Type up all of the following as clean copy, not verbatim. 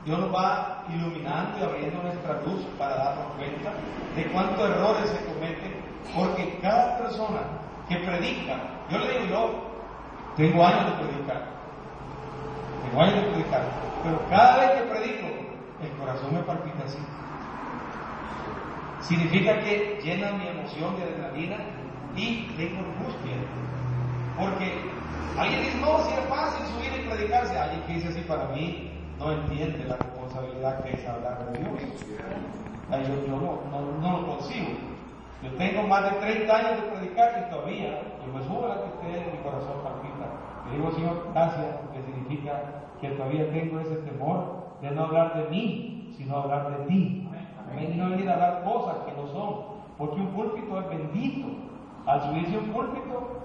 Dios nos va iluminando y abriendo nuestra luz para darnos cuenta de cuántos errores se cometen, porque cada persona que predica, yo le digo, yo tengo años de predicar, pero cada vez que predico, el corazón me palpita así. Significa que llena mi emoción de adrenalina y tengo angustia, porque alguien dice, no, si es fácil subir y predicarse. Alguien que dice así, para mí no entiende la responsabilidad que es hablar de Dios. Yo no lo consigo. Yo tengo más de 30 años de predicar y todavía yo me subo a la tristeza y mi corazón palpita. Le digo, Señor, gracias, porque significa que todavía tengo ese temor de no hablar de mí, sino hablar de ti. Amén. Y no venir a hablar cosas que no son, porque un púlpito es bendito. Al subirse un púlpito,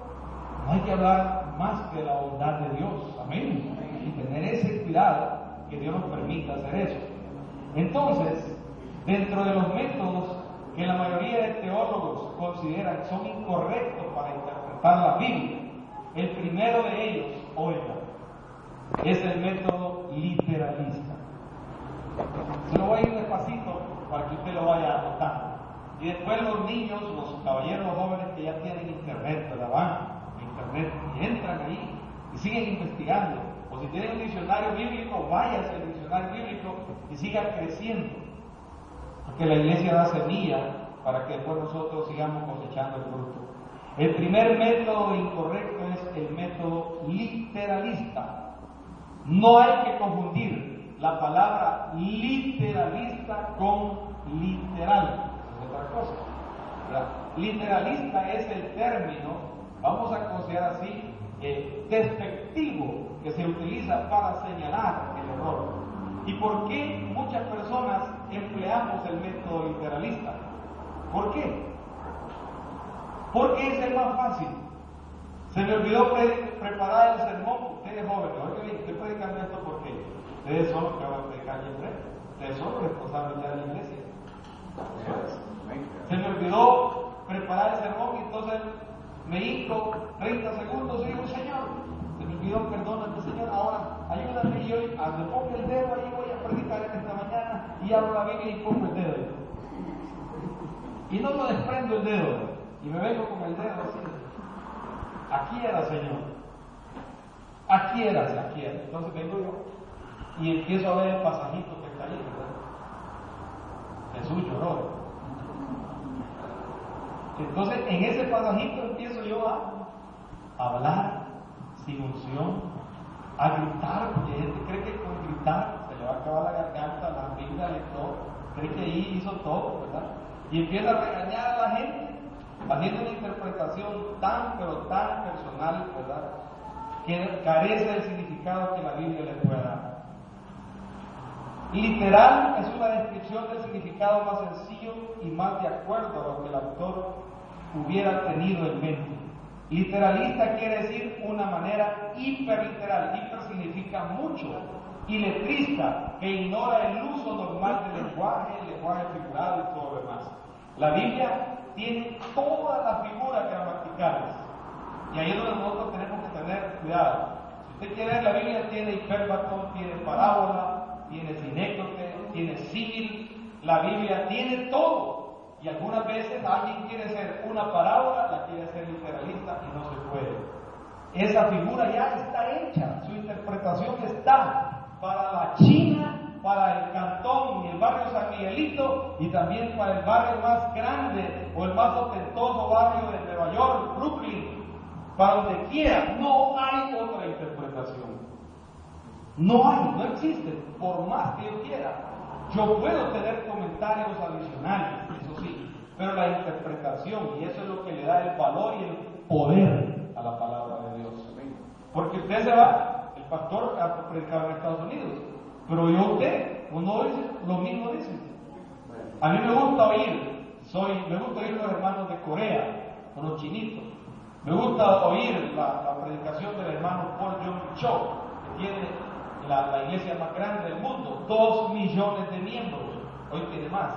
no hay que hablar más que la bondad de Dios. Amén. Y tener ese cuidado que Dios nos permita hacer eso. Entonces, dentro de los métodos que la mayoría de teólogos consideran son incorrectos para interpretar la Biblia, el primero de ellos, oiga, es el método literalista. Se lo voy a ir despacito para que usted lo vaya anotando. Y después los niños, los caballeros, los jóvenes que ya tienen internet, ¿verdad? Van a internet y entran ahí y siguen investigando. O si tienen un diccionario bíblico, váyase al diccionario bíblico y sigan creciendo. Porque la iglesia da semilla para que después nosotros sigamos cosechando el fruto. El primer método incorrecto es el método literalista. No hay que confundir la palabra literalista con literal. Es otra cosa, ¿verdad? Literalista es el término, vamos a considerar así, despectivo que se utiliza para señalar el error. ¿Y por qué muchas personas empleamos el método literalista? ¿Por qué? Porque es el más fácil. Se me olvidó preparar el sermón. Ustedes jóvenes, oigan, estoy predicando esto porque ustedes son los que van a predicar siempre. Ustedes son los responsables ya de la iglesia. Se me olvidó preparar el sermón y entonces me hinco 30 segundos y digo, Señor, se me olvidó, perdóname, Señor, ahora ayúdame y hoy me pongo el dedo ahí, voy a predicar en esta mañana y abro la Biblia y pongo el dedo. Y no lo desprendo el dedo. Y me vengo con el dedo así. Aquí era, Señor. Aquí era. Entonces vengo yo y empiezo a ver el pasajito que está ahí, ¿verdad? Jesús lloró. Entonces en ese pasajito empiezo yo a hablar sin unción, a gritar, porque la gente cree que con gritar se le va a acabar la garganta, la Biblia le todo, cree que ahí hizo todo, ¿verdad? Y empieza a regañar a la gente, haciendo una interpretación pero tan personal, ¿verdad?, que carece del significado que la Biblia le puede dar. Literal es una descripción del significado más sencillo y más de acuerdo a lo que el autor hubiera tenido en mente. Literalista quiere decir una manera hiperliteral. Hiper significa mucho. Y letrista, que ignora el uso normal del lenguaje, el lenguaje figurado y todo lo demás. La Biblia tiene todas las figuras gramaticales. Y ahí es donde nosotros tenemos que tener cuidado. Si usted quiere ver, la Biblia tiene hipérbato, tiene parábola, tiene sinécdoque, tiene símil. La Biblia tiene todo. Y algunas veces alguien quiere ser una parábola, la quiere ser literalista y no se puede. Esa figura ya está hecha, su interpretación está para la China, para el Cantón y el barrio San Miguelito, y también para el barrio más grande o el más ostentoso barrio de Nueva York, Brooklyn, para donde quiera. No hay otra interpretación. No existe, por más que yo quiera. Yo puedo tener comentarios adicionales, eso sí, pero la interpretación, y eso es lo que le da el valor y el poder a la palabra de Dios. Porque usted se va, el pastor ha predicado en Estados Unidos, pero yo uno dice, lo mismo dice. A mí me gusta oír los hermanos de Corea, con los chinitos. Me gusta oír la predicación del hermano Paul John Cho, que tiene la iglesia más grande del mundo, 2 millones de miembros, hoy tiene más.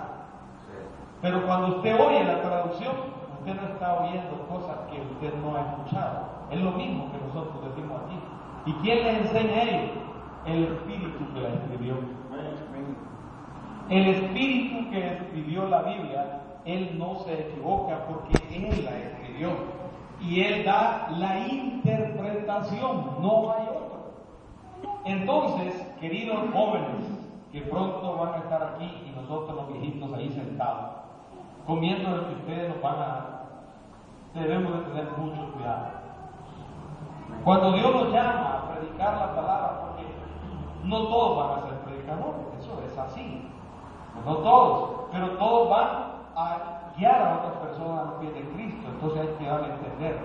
Pero cuando usted oye la traducción, usted no está oyendo cosas que usted no ha escuchado. Es lo mismo que nosotros decimos aquí. ¿Y quién les enseña a ellos? el espíritu que la escribió. El espíritu que escribió la Biblia, él no se equivoca porque él la escribió. Y él da la interpretación, no hay otro. Entonces, queridos jóvenes, que pronto van a estar aquí y nosotros los viejitos ahí sentados, comiendo lo que ustedes nos van a dar, debemos de tener mucho cuidado. Cuando Dios nos llama a predicar la palabra, porque no todos van a ser predicadores, eso es así, no todos, pero todos van a guiar a otras personas a los pies de Cristo, entonces hay que darle a entender.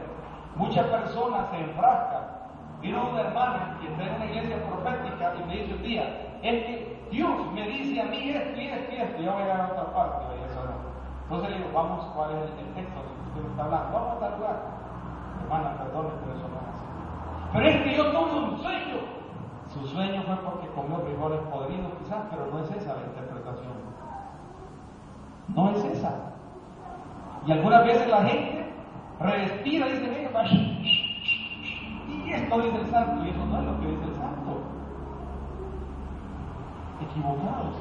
Muchas personas se enfrascan. Vino una hermana que está en una iglesia profética y me dice un día, es que Dios me dice a mí esto y esto y esto, y yo voy a llegar a otra parte, y eso no. Entonces le digo, vamos, ¿cuál es el texto que usted me está hablando? Vamos a tal lugar. Hermana, perdone, pero eso no es así. Pero es que yo tuve un sueño. Su sueño fue porque comió frijoles podridos quizás, pero no es esa la interpretación. No es esa. Y algunas veces la gente respira y dice, venga, y esto dice el santo, y eso no es lo que dice el santo. Equivocados.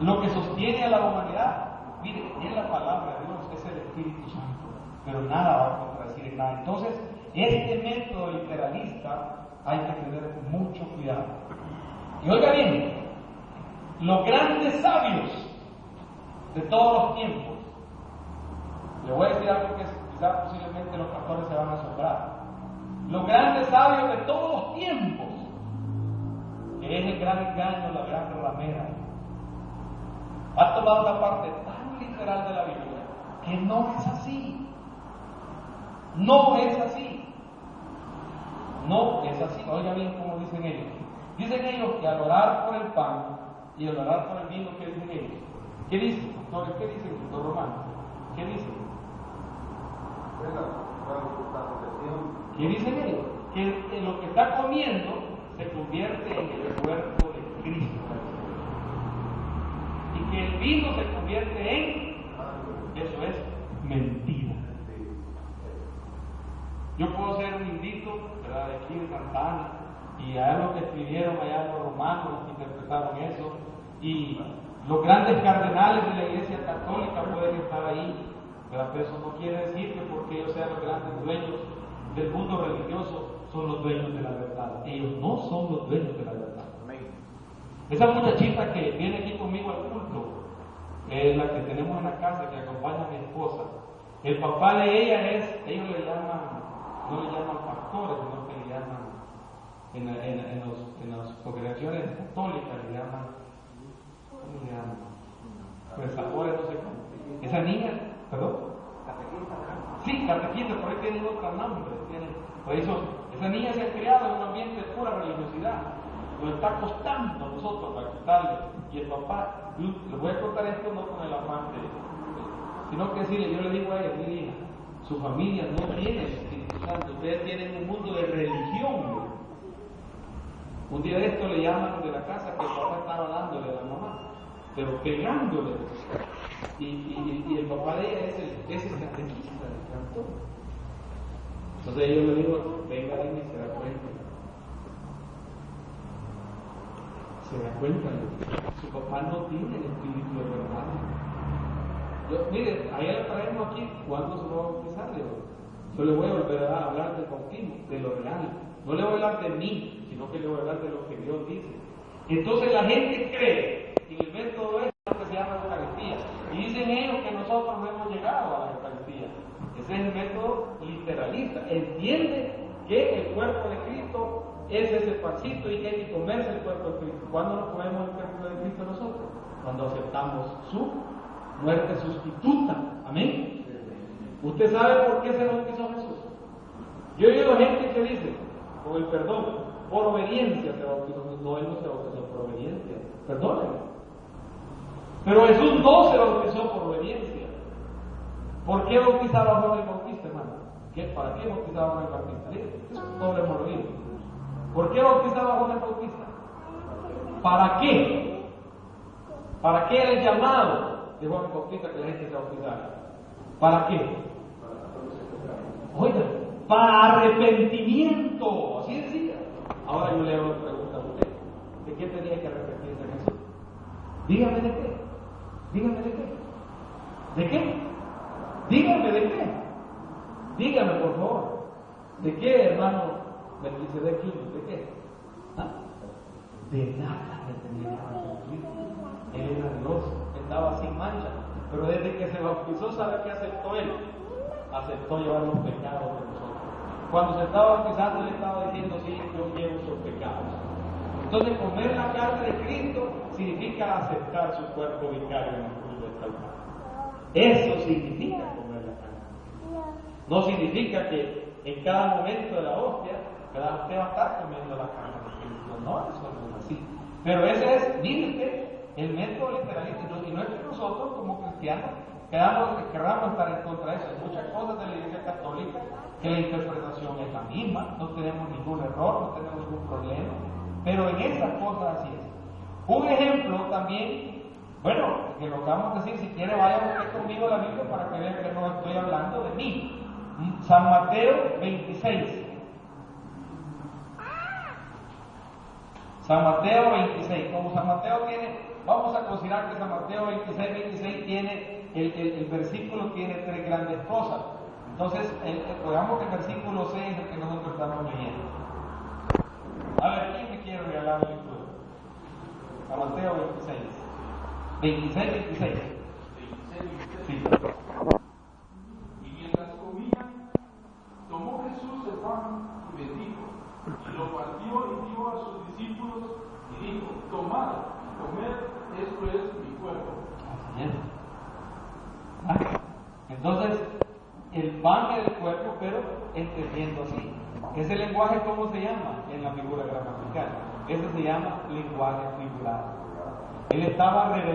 Lo que sostiene a la humanidad, mire, es la palabra de Dios, es el Espíritu Santo, pero nada va a contradecir en nada. Entonces, este método literalista hay que tener mucho cuidado. Y oiga bien, los grandes sabios de todos los tiempos, le voy a decir algo que quizás posiblemente los pastores se van a asombrar. Los grandes sabios de todos los tiempos, que es el gran engaño, la gran ramera, ha tomado una parte tan literal de la Biblia que no es así. No es así. No es así. Oiga bien cómo dicen ellos. Dicen ellos que al orar por el pan y al orar por el vino, ¿qué dicen ellos? ¿Qué dicen, doctores? ¿Qué dicen, doctor Romano? ¿Qué dicen? ¿Qué dicen ellos? Que lo que está comiendo se convierte en el cuerpo de Cristo. Y que el vino se convierte en... Eso es mentira. Yo puedo ser un indito, ¿verdad?, de aquí de Santa Ana, y allá lo que escribieron allá los romanos, los que interpretaron eso, y los grandes cardenales de la Iglesia Católica pueden estar ahí, ¿verdad? Pero eso no quiere decir que porque ellos sean los grandes dueños del mundo religioso, son los dueños de la verdad. Ellos no son los dueños de la verdad. Esa muchachita que viene aquí conmigo al culto, es la que tenemos en la casa, que acompaña a mi esposa. El papá de ella es, ellos le llaman, no le llaman pastores, sino que le llaman, en las congregaciones católicas le llaman, ¿cómo le llaman? Pensadores, no sé cómo. Esa niña, ¿perdón? Sí, catequista, por ahí tienen otro nombre. Por eso, esa niña se ha criado en un ambiente de pura religiosidad. Nos está costando a nosotros para quitarle. Y el papá, les voy a contar esto no con el afán sino que decirle, yo le digo a ella, mire hija, su familia no tiene el Espíritu Santo, ustedes tienen un mundo de religión. Un día de esto le llaman de la casa que el papá estaba dándole a la mamá, pero pegándole. Y el papá de ella es el catequista del cantón. Entonces yo le digo, venga, dime, se da cuenta. Se da cuenta, su papá no tiene el espíritu de verdad. Mire, ahí le traemos aquí, ¿cuándo se va a bautizar? Yo le voy a volver a hablar del bautismo, de lo real. No le voy a hablar de mí, sino que le voy a hablar de lo que Dios dice. Entonces la gente cree en el método que se llama Eucaristía. Y dicen ellos que nosotros no hemos llegado a la Eucaristía. Ese es el método literalista. Entiende que el cuerpo de Cristo es ese pancito y que hay que comerse el cuerpo de Cristo. ¿Cuándo nos comemos el cuerpo de Cristo nosotros? Cuando aceptamos su muerte sustituta. Amén. ¿Usted sabe por qué se bautizó Jesús? Yo he oído gente que dice, con el perdón, por obediencia se bautizó. No, él no se bautizó por obediencia. Perdónenme. Pero Jesús no se bautizó por obediencia. ¿Por qué bautizaba a Juan el Bautista, hermano? ¿Para qué bautizaba a Juan el Bautista? Eso no lo hemos oído. ¿Por qué bautizaba a Juan el Bautista? ¿Para qué? ¿Para qué era el llamado de Juan el Bautista que la gente se bautizara? ¿Para qué? Oiga, para arrepentimiento. Así decía. Ahora yo le hago otra qué tenía que arrepentirse Jesús? Dígame de qué. Dígame de qué. ¿De qué? Dígame de qué. Dígame, por favor. ¿De qué, hermano Melquisedec Jr.? ¿De qué? ¿Ah? De nada que tenía que arrepentirse. Él era Dios, estaba sin mancha. Pero desde que se bautizó, ¿sabe qué aceptó él? Aceptó llevar los pecados de nosotros. Cuando se estaba bautizando, él estaba diciendo, sí, yo llevo sus pecados. Entonces, comer la carne de Cristo significa aceptar su cuerpo vicario en la cruz del Calvario. Eso significa comer la carne. No significa que en cada momento de la hostia, usted va a estar comiendo la carne de Cristo. No, eso no es así. Pero ese es, dígate, el método literalista. Y no es que nosotros, como cristianos, queramos estar en contra de eso. Hay muchas cosas de la Iglesia Católica que la interpretación es la misma, no tenemos ningún error, no tenemos ningún problema. Pero en esas cosas así es. Un ejemplo también, bueno, que lo que vamos a decir, si quiere vaya usted conmigo a la Biblia para que vean que no estoy hablando de mí. San Mateo 26. San Mateo 26. Como San Mateo tiene, vamos a considerar que San Mateo 26 tiene, el versículo tiene tres grandes cosas. Entonces, digamos que el versículo 6 es el que nosotros estamos leyendo. A ver, ¿quién me quiere regalar la lectura? San Mateo 26. 26. Sí. Y mientras comían, tomó Jesús el pan y bendijo, y lo partió y dio a sus discípulos y dijo, tomad y comed, esto es mi cuerpo. Así es. Entonces, el pan es el cuerpo, pero entendiendo así. Ese lenguaje, ¿cómo se llama? En la figura gramatical. Ese se llama lenguaje figurado. Él estaba revelando